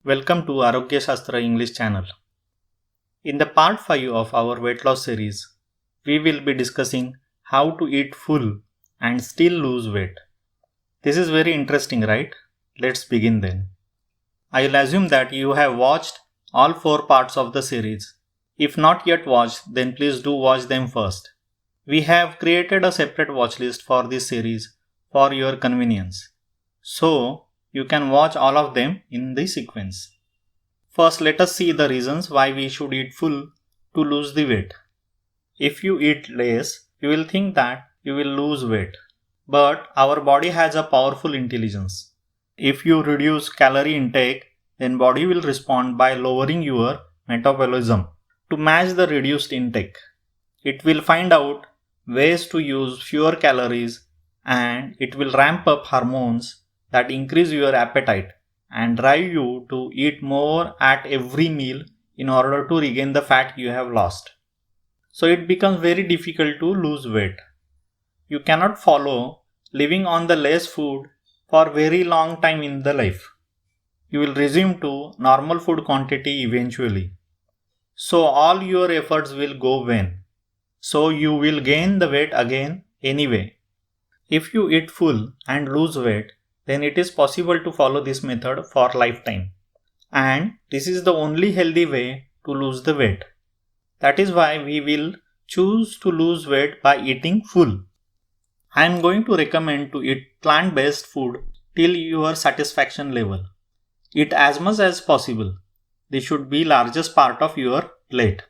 Welcome to Arogya Shastra English channel. In the part 5 of our weight loss series, we will be discussing how to eat full and still lose weight. This is very interesting, right? Let's begin then. I will assume that you have watched all 4 parts of the series. If not yet watched, then please do watch them first. We have created a separate watch list for this series for your convenience. So, you can watch all of them in the sequence. First, let us see the reasons why we should eat full to lose the weight. If you eat less, you will think that you will lose weight. But our body has a powerful intelligence. If you reduce calorie intake, then body will respond by lowering your metabolism to match the reduced intake. It will find out ways to use fewer calories and it will ramp up hormones that increase your appetite and drive you to eat more at every meal in order to regain the fat you have lost. So it becomes very difficult to lose weight. You cannot follow living on the less food for very long time in the life. You will resume to normal food quantity eventually. So all your efforts will go vain. So you will gain the weight again anyway. If you eat full and lose weight, then it is possible to follow this method for lifetime. And this is the only healthy way to lose the weight. That is why we will choose to lose weight by eating full. I am going to recommend to eat plant-based food till your satisfaction level. Eat as much as possible. This should be largest part of your plate.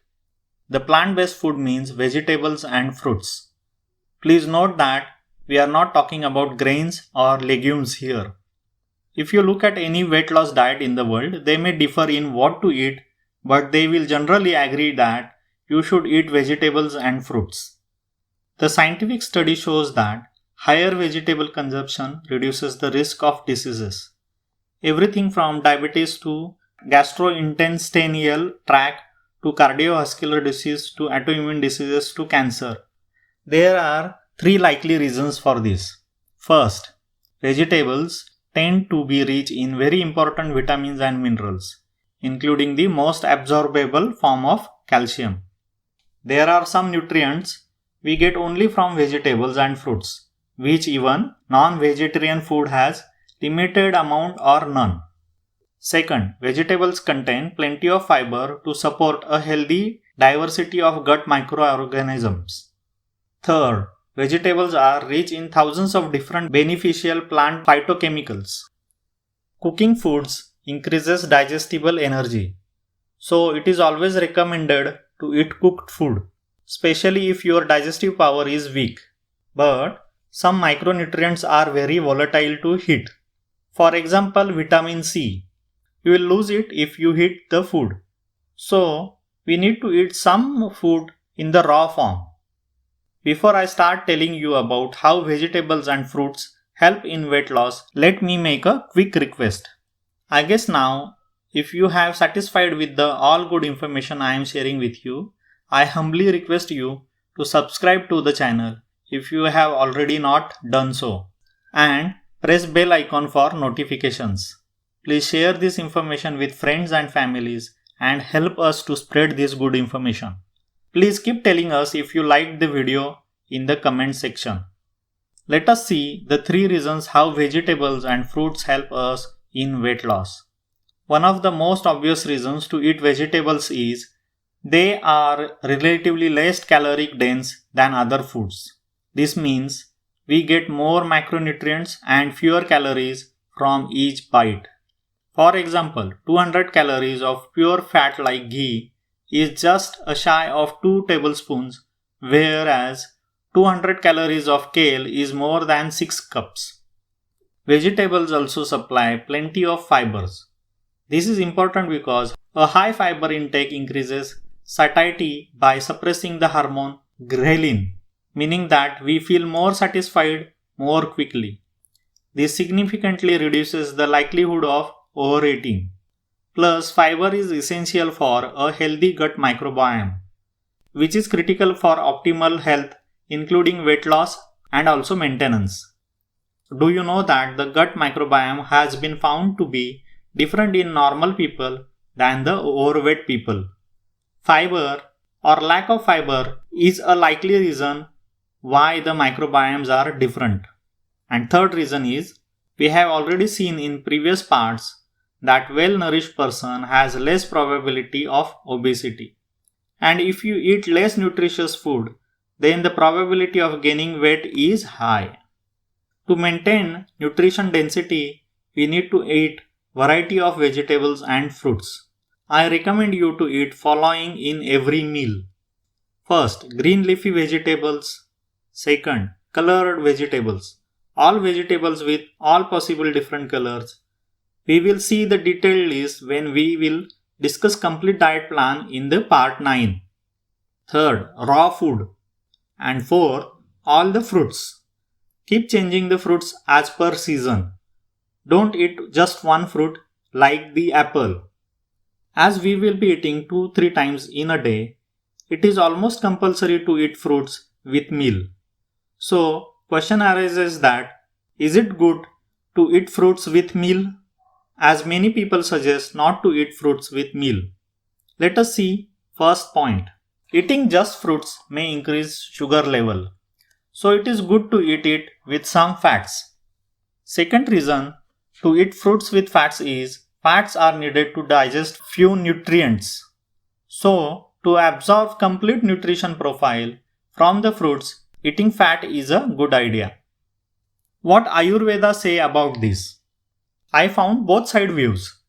The plant-based food means vegetables and fruits. Please note that we are not talking about grains or legumes here. If you look at any weight loss diet in the world, they may differ in what to eat, but they will generally agree that you should eat vegetables and fruits. The scientific study shows that higher vegetable consumption reduces the risk of diseases. Everything from diabetes to gastrointestinal tract to cardiovascular disease to autoimmune diseases to cancer. There are 3 likely reasons for this. First, vegetables tend to be rich in very important vitamins and minerals, including the most absorbable form of calcium. There are some nutrients we get only from vegetables and fruits, which even non-vegetarian food has limited amount or none. Second, vegetables contain plenty of fiber to support a healthy diversity of gut microorganisms. Third, vegetables are rich in thousands of different beneficial plant phytochemicals. Cooking foods increases digestible energy. So it is always recommended to eat cooked food, especially if your digestive power is weak. But some micronutrients are very volatile to heat. For example, vitamin C. You will lose it if you heat the food. So we need to eat some food in the raw form. Before I start telling you about how vegetables and fruits help in weight loss, let me make a quick request. I guess now, if you have satisfied with the all good information I am sharing with you, I humbly request you to subscribe to the channel if you have already not done so, and press bell icon for notifications. Please share this information with friends and families and help us to spread this good information. Please keep telling us if you liked the video in the comment section. Let us see the 3 reasons how vegetables and fruits help us in weight loss. One of the most obvious reasons to eat vegetables is they are relatively less caloric dense than other foods. This means we get more macronutrients and fewer calories from each bite. For example, 200 calories of pure fat like ghee is just a shy of 2 tablespoons, whereas 200 calories of kale is more than 6 cups. Vegetables also supply plenty of fibers. This is important because a high fiber intake increases satiety by suppressing the hormone ghrelin, meaning that we feel more satisfied more quickly. This significantly reduces the likelihood of overeating. Plus, fiber is essential for a healthy gut microbiome, which is critical for optimal health, including weight loss and also maintenance. Do you know that the gut microbiome has been found to be different in normal people than the overweight people. Fiber or lack of fiber is a likely reason why the microbiomes are different. And third reason is, we have already seen in previous parts that well-nourished person has less probability of obesity. And if you eat less nutritious food, then the probability of gaining weight is high. To maintain nutrition density, we need to eat variety of vegetables and fruits. I recommend you to eat following in every meal. First, green leafy vegetables. Second, colored vegetables. All vegetables with all possible different colors. We will see the detailed list when we will discuss complete diet plan in the part 9. Third, raw food. And fourth, all the fruits. Keep changing the fruits as per season. Don't eat just one fruit like the apple. As we will be eating 2-3 times in a day, it is almost compulsory to eat fruits with meal. So, question arises that, is it good to eat fruits with meal? As many people suggest not to eat fruits with meal. Let us see first point. Eating just fruits may increase sugar level. So it is good to eat it with some fats. Second reason to eat fruits with fats is, fats are needed to digest few nutrients. So to absorb complete nutrition profile from the fruits, eating fat is a good idea. What Ayurveda say about this? I found both side views.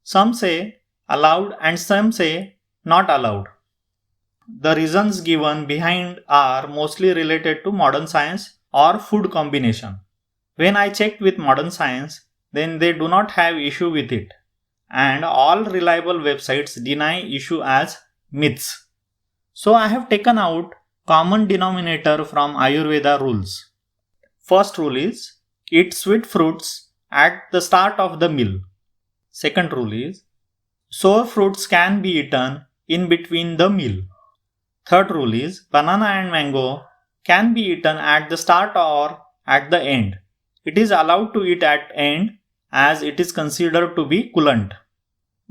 Some say allowed and some say not allowed. The reasons given behind are mostly related to modern science or food combination. When I checked with modern science, then they do not have issue with it. And all reliable websites deny issue as myths. So I have taken out common denominator from Ayurveda rules. First rule is, eat sweet fruits at the start of the meal. Second rule is, sour fruits can be eaten in between the meal. Third rule is, banana and mango can be eaten at the start or at the end. It is allowed to eat at end as it is considered to be coolant.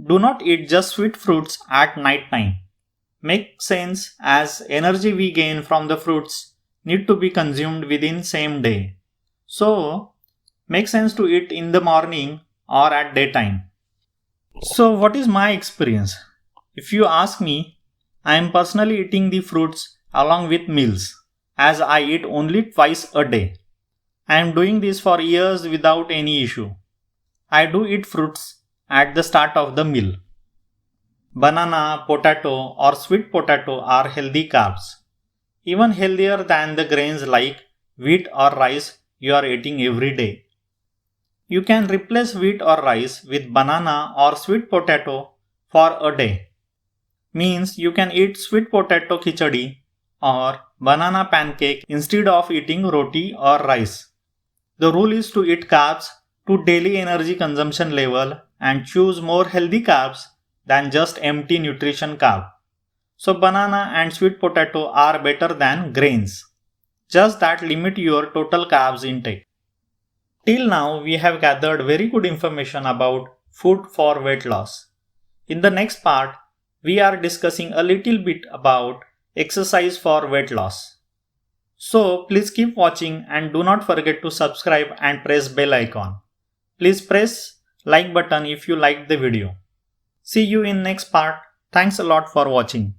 Do not eat just sweet fruits at night time. Makes sense as energy we gain from the fruits need to be consumed within same day. So, makes sense to eat in the morning or at daytime. So what is my experience? If you ask me, I am personally eating the fruits along with meals as I eat only twice a day. I am doing this for years without any issue. I do eat fruits at the start of the meal. Banana, potato or sweet potato are healthy carbs, even healthier than the grains like wheat or rice you are eating every day. You can replace wheat or rice with banana or sweet potato for a day. Means you can eat sweet potato khichdi or banana pancake instead of eating roti or rice. The rule is to eat carbs to daily energy consumption level and choose more healthy carbs than just empty nutrition carb. So banana and sweet potato are better than grains. Just that limit your total carbs intake. Till now we have gathered very good information about food for weight loss. In the next part, we are discussing a little bit about exercise for weight loss. So please keep watching and do not forget to subscribe and press bell icon. Please press like button if you liked the video. See you in next part. Thanks a lot for watching.